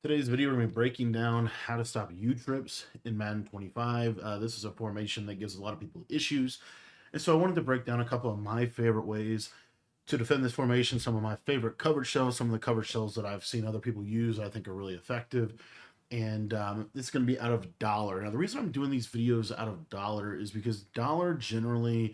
Today's video, we're going to be breaking down how to stop U-trips in Madden 25. This is a formation that gives a lot of people issues. And so I wanted to break down a couple of my favorite ways to defend this formation, some of my favorite coverage shells, some of the coverage shells that I've seen other people use I think are really effective. And it's going to be out of dollar. Now, the reason I'm doing these videos out of dollar is because dollar generally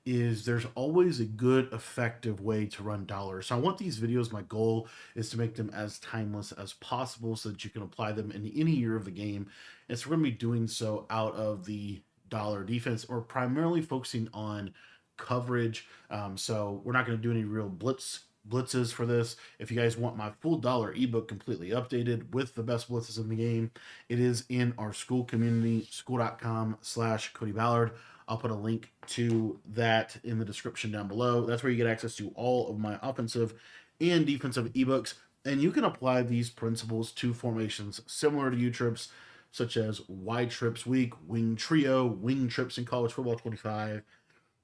there's always a good effective way to run dollar. So I want these videos, my goal is to make them as timeless as possible so that you can apply them in any year of the game. And so we're going to be doing so out of the dollar defense, or primarily focusing on coverage. So we're not going to do any real blitzes for this. If you guys want my full dollar ebook completely updated with the best blitzes in the game, it is in our school community, school.com/Cody Ballard. I'll put a link to that in the description down below. That's where you get access to all of my offensive and defensive ebooks. And you can apply these principles to formations similar to U-trips, such as Y-trips week, wing trio, wing trips in college football 25.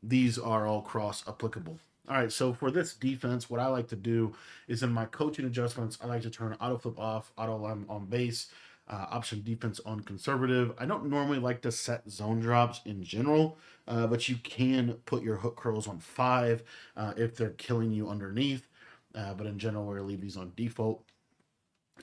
These are all cross applicable. All right, so for this defense, what I like to do is in my coaching adjustments, I like to turn auto flip off, auto line on base, option defense on conservative. I don't normally like to set zone drops in general, but you can put your hook curls on 5 if they're killing you underneath. But in general, we're going to leave these on default.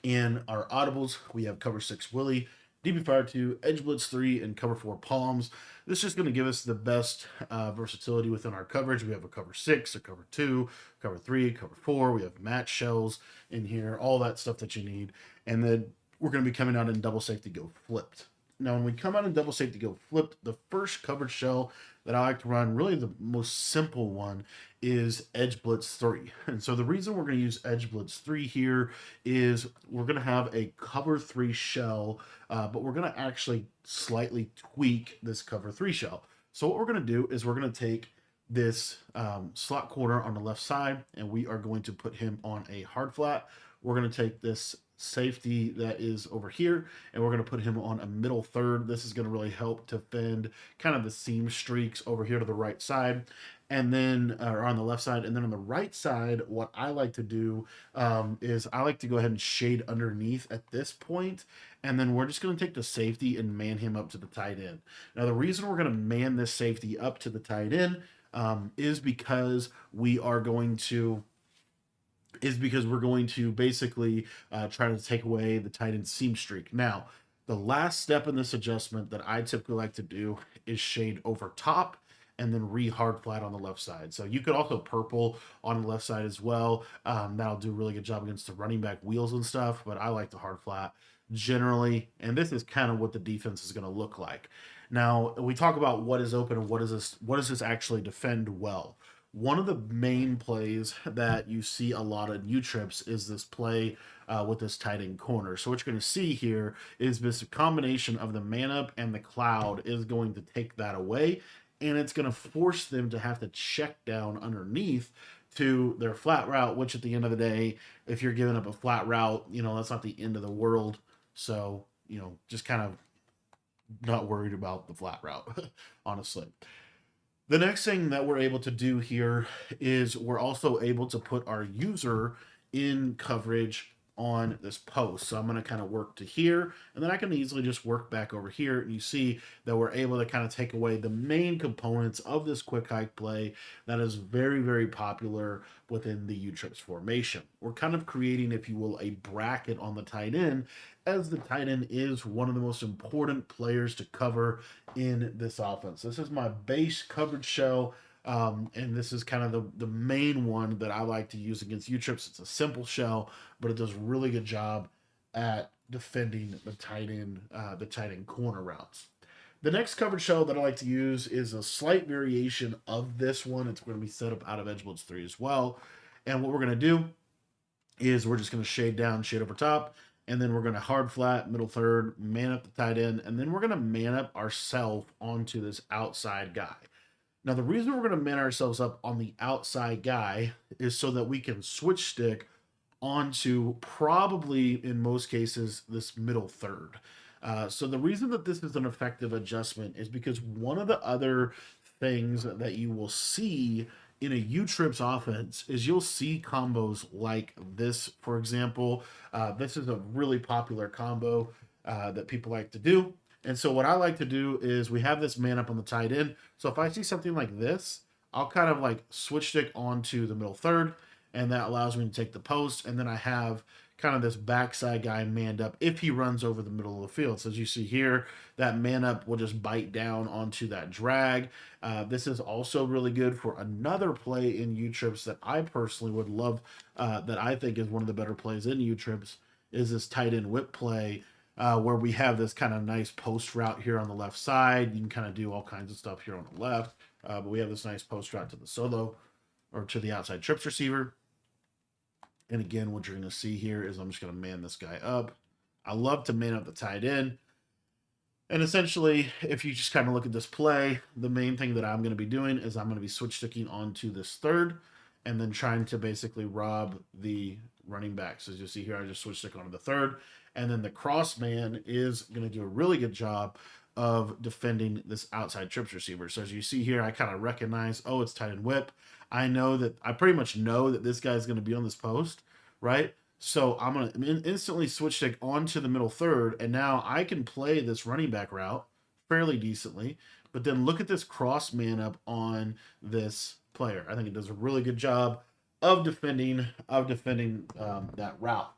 In our audibles, we have cover 6 Willie, DB Fire 2, Edge Blitz 3, and cover 4 Palms. This is just going to give us the best versatility within our coverage. We have a cover 6, a cover 2, cover 3, cover 4. We have match shells in here, all that stuff that you need. And then we're going to be coming out in double safety go flipped. Now, when we come out in double safety go flipped, the first coverage shell that I like to run, really the most simple one, is Edge Blitz 3. And so the reason we're going to use Edge Blitz 3 here is we're going to have a cover 3 shell, but we're going to actually slightly tweak this cover 3 shell. So what we're going to do is we're going to take this slot corner on the left side, and we are going to put him on a hard flat. We're going to take this safety that is over here, and we're going to put him on a middle third. This is going to really help to fend kind of the seam streaks over here to the right side, and then or on the left side. And then on the right side, what I like to do is I like to go ahead and shade underneath at this point, and then we're just going to take the safety and man him up to the tight end. Now, the reason we're going to man this safety up to the tight end is because we're going to basically try to take away the tight end seam streak. Now, the last step in this adjustment that I typically like to do is shade over top and then re-hard flat on the left side. So you could also purple on the left side as well. That'll do a really good job against the running back wheels and stuff, but I like the hard flat generally, and this is kind of what the defense is going to look like. Now, we talk about what is open and what does this actually defend well. One of the main plays that you see a lot of U-trips is this play with this tight end corner. So what you're going to see here is this combination of the man up and the cloud is going to take that away, and it's going to force them to have to check down underneath to their flat route, which at the end of the day, if you're giving up a flat route, that's not the end of the world. So, just kind of not worried about the flat route, honestly. The next thing that we're able to do here is we're also able to put our user in coverage on this post. So I'm going to kind of work to here, and then I can easily just work back over here. And you see that we're able to kind of take away the main components of this quick hike play that is very, very popular within the U-trips formation. We're kind of creating, if you will, a bracket on the tight end, as the tight end is one of the most important players to cover in this offense. This is my base coverage shell. And this is kind of the main one that I like to use against U-trips. It's a simple shell, but it does a really good job at defending the tight end corner routes. The next coverage shell that I like to use is a slight variation of this one. It's going to be set up out of Edge Blitz 3 as well. And what we're going to do is we're just going to shade down, shade over top, and then we're going to hard flat, middle third, man up the tight end, and then we're going to man up ourselves onto this outside guy. Now, the reason we're going to man ourselves up on the outside guy is so that we can switch stick onto probably, in most cases, this middle third. So the reason that this is an effective adjustment is because one of the other things that you will see in a U-Trips offense is you'll see combos like this, for example. This is a really popular combo that people like to do. And so what I like to do is we have this man up on the tight end. So if I see something like this, I'll kind of like switch stick onto the middle third, and that allows me to take the post. And then I have kind of this backside guy manned up if he runs over the middle of the field. So as you see here, that man up will just bite down onto that drag. This is also really good for another play in U-Trips that I personally would love, that I think is one of the better plays in U-Trips, is this tight end whip play, where we have this kind of nice post route here on the left side. You can kind of do all kinds of stuff here on the left, but we have this nice post route to the solo or to the outside trips receiver. And again, what you're going to see here is I'm just going to man this guy up. I love to man up the tight end. And essentially, if you just kind of look at this play, the main thing that I'm going to be doing is I'm going to be switch sticking onto this third and then trying to basically rob the running back. So as you see here, I just switch stick onto the third. And then the cross man is going to do a really good job of defending this outside trips receiver. So as you see here, I kind of recognize, oh, it's tight end whip. I pretty much know that this guy's going to be on this post, right? So I'm going to instantly switch stick onto the middle third, and now I can play this running back route fairly decently. But then look at this cross man up on this player. I think it does a really good job of defending that route.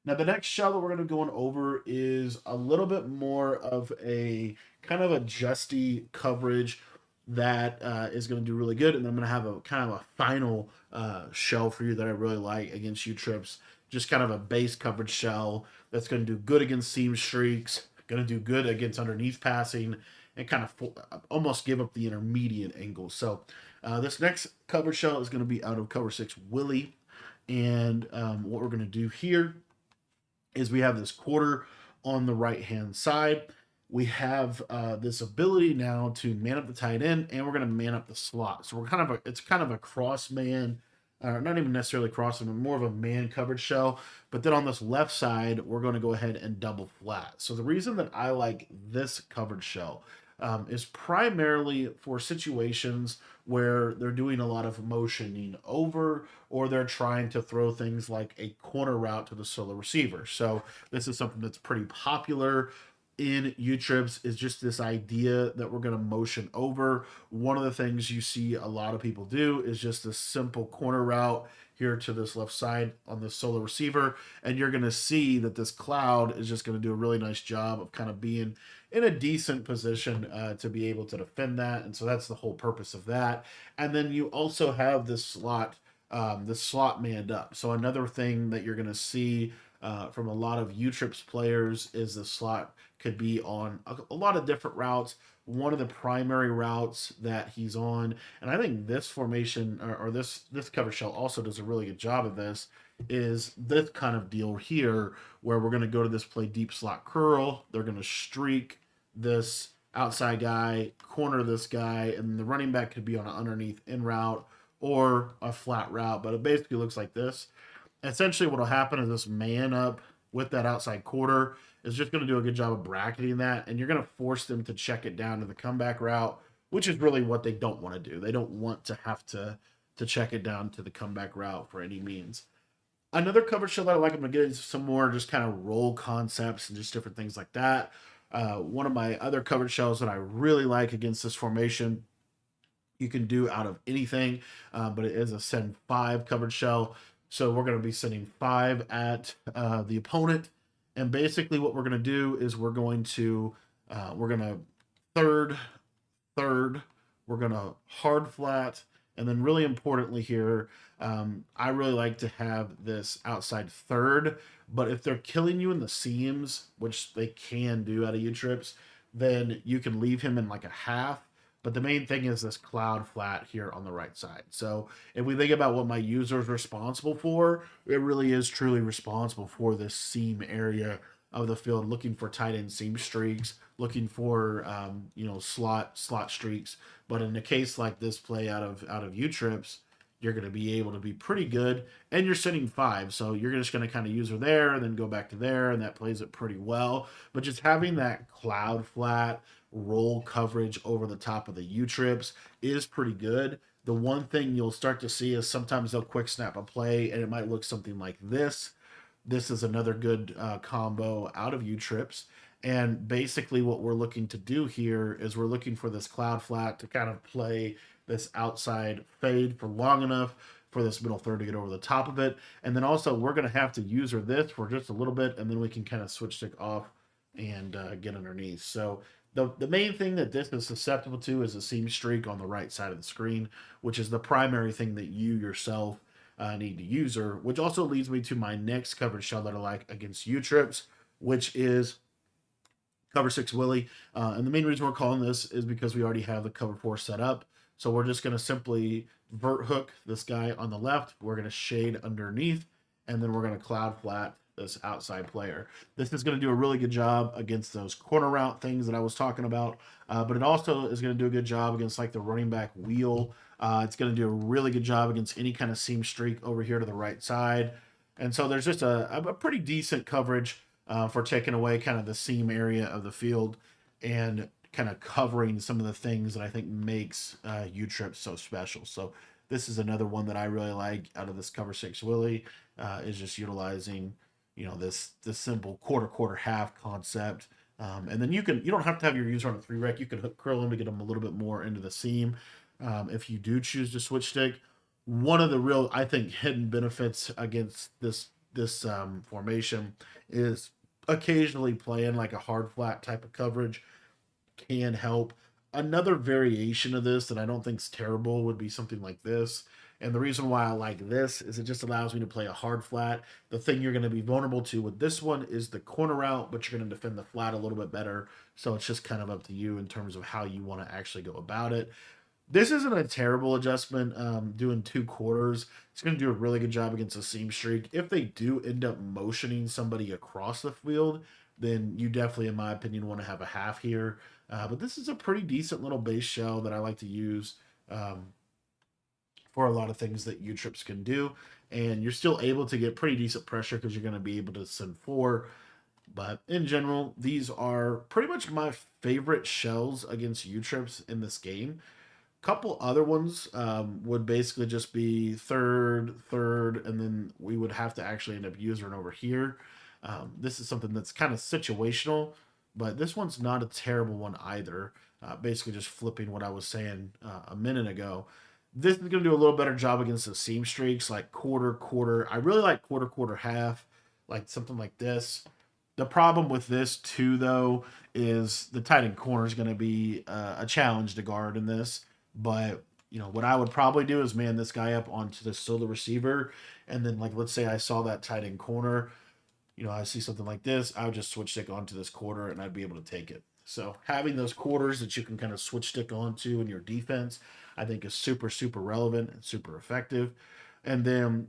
Now, the next shell that we're going to go over is a little bit more of a kind of a justy coverage that is going to do really good. And I'm going to have a kind of a final shell for you that I really like against U-Trips. Just kind of a base coverage shell that's going to do good against seam streaks, going to do good against underneath passing, and kind of almost give up the intermediate angle. So this next coverage shell is going to be out of cover 6 Willie. And what we're going to do here is we have this quarter on the right-hand side. We have this ability now to man up the tight end, and we're going to man up the slot. So it's kind of a cross man, not even necessarily cross, but more of a man coverage shell. But then on this left side, we're going to go ahead and double flat. So the reason that I like this coverage shell is primarily for situations where they're doing a lot of motioning over, or they're trying to throw things like a corner route to the solo receiver. So this is something that's pretty popular in U-Trips, is just this idea that we're going to motion over. One of the things you see a lot of people do is just this simple corner route here to this left side on the solo receiver, and you're going to see that this cloud is just going to do a really nice job of kind of being in a decent position to be able to defend that. And so that's the whole purpose of that. And then you also have this slot manned up. So another thing that you're going to see from a lot of U-Trips players is the slot could be on a lot of different routes. One of the primary routes that he's on, and I think this formation or this cover shell also does a really good job of this, is this kind of deal here where we're going to go to this play deep slot curl. They're going to streak this outside guy, corner this guy, and the running back could be on an underneath in route or a flat route, but it basically looks like this. Essentially what will happen is this man up with that outside quarter is just going to do a good job of bracketing that, and you're going to force them to check it down to the comeback route, which is really what they don't want to do. They don't want to have to check it down to the comeback route for any means. Another coverage shell that I like, I'm going to get into some more just kind of roll concepts and just different things like that. One of my other coverage shells that I really like against this formation, you can do out of anything, but it is a send 5 coverage shell. So we're going to be sending 5 at the opponent. And basically what we're going to do is we're going to third, we're going to hard flat. And then really importantly here, I really like to have this outside third, but if they're killing you in the seams, which they can do out of U-Trips, then you can leave him in like a half. But the main thing is this cloud flat here on the right side. So if we think about what my user is responsible for, it really is truly responsible for this seam area of the field, looking for tight end seam streaks, looking for slot streaks. But in a case like this play out of U-Trips, you're going to be able to be pretty good, and you're sending 5, so you're just going to kind of use her there and then go back to there, and that plays it pretty well. But just having that cloud flat roll coverage over the top of the U-Trips is pretty good. The one thing you'll start to see is sometimes they'll quick snap a play and it might look something like this. This is another good combo out of U-Trips. And basically what we're looking to do here is we're looking for this cloud flat to kind of play this outside fade for long enough for this middle third to get over the top of it. And then also we're going to have to user this for just a little bit, and then we can kind of switch stick off and get underneath. So the main thing that this is susceptible to is a seam streak on the right side of the screen, which is the primary thing that you yourself need to user, which also leads me to my next coverage shell that I like against U-Trips, which is cover 6 Willie. And the main reason we're calling this is because we already have the cover 4 set up. So we're just going to simply vert hook this guy on the left. We're going to shade underneath, and then we're going to cloud flat this outside player. This is going to do a really good job against those corner route things that I was talking about, but it also is going to do a good job against like the running back wheel. It's going to do a really good job against any kind of seam streak over here to the right side. And so there's just a pretty decent coverage for taking away kind of the seam area of the field and kind of covering some of the things that I think makes U-Trip so special. So this is another one that I really like out of this cover 6 Willie, is just utilizing, you know, this simple quarter half concept. And then you don't have to have your user on a 3 rec. You can hook curl him to get them a little bit more into the seam. If you do choose to switch stick, one of the real, I think, hidden benefits against this formation is occasionally playing like a hard flat type of coverage can help. Another variation of this that I don't think is terrible would be something like this. And the reason why I like this is it just allows me to play a hard flat. The thing you're going to be vulnerable to with this one is the corner route, but you're going to defend the flat a little bit better. So it's just kind of up to you in terms of how you want to actually go about it. This isn't a terrible adjustment, doing 2 quarters. It's going to do a really good job against a seam streak. If they do end up motioning somebody across the field, then you definitely, in my opinion, want to have a half here. But this is a pretty decent little base shell that I like to use for a lot of things that U-Trips can do. And you're still able to get pretty decent pressure because you're going to be able to send 4. But in general, these are pretty much my favorite shells against U-Trips in this game. Couple other ones would basically just be third, and then we would have to actually end up using over here. This is something that's kind of situational, but this one's not a terrible one either. Basically just flipping what I was saying a minute ago. This is going to do a little better job against the seam streaks, like quarter. I really like quarter, half, like something like this. The problem with this too, though, is the tight end corner is going to be a challenge to guard in this. But, you know, what I would probably do is man this guy up onto the solo receiver. And then, like, let's say I saw that tight end corner, you know, I see something like this, I would just switch stick onto this quarter and I'd be able to take it. So having those quarters that you can kind of switch stick onto in your defense, I think is super relevant and super effective. And then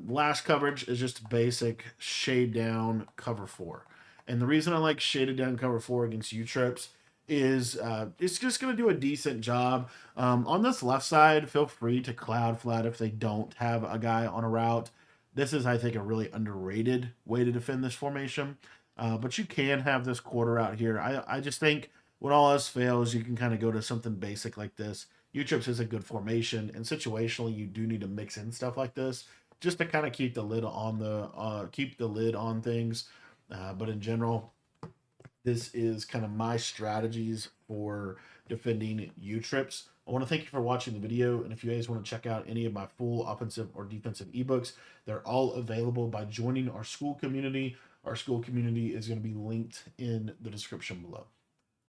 last coverage is just basic shade down cover 4. And the reason I like shaded down cover 4 against U-Trips is it's just going to do a decent job. On this left side, feel free to cloud flat if they don't have a guy on a route. This is, I think, a really underrated way to defend this formation. But you can have this quarter out here. I just think when all else fails, you can kind of go to something basic like this. U-Trips is a good formation, and situationally, you do need to mix in stuff like this just to kind of keep the lid on things. But in general, this is kind of my strategies for defending U-Trips. I want to thank you for watching the video, and if you guys want to check out any of my full offensive or defensive ebooks, they're all available by joining our school community. Our school community is going to be linked in the description below.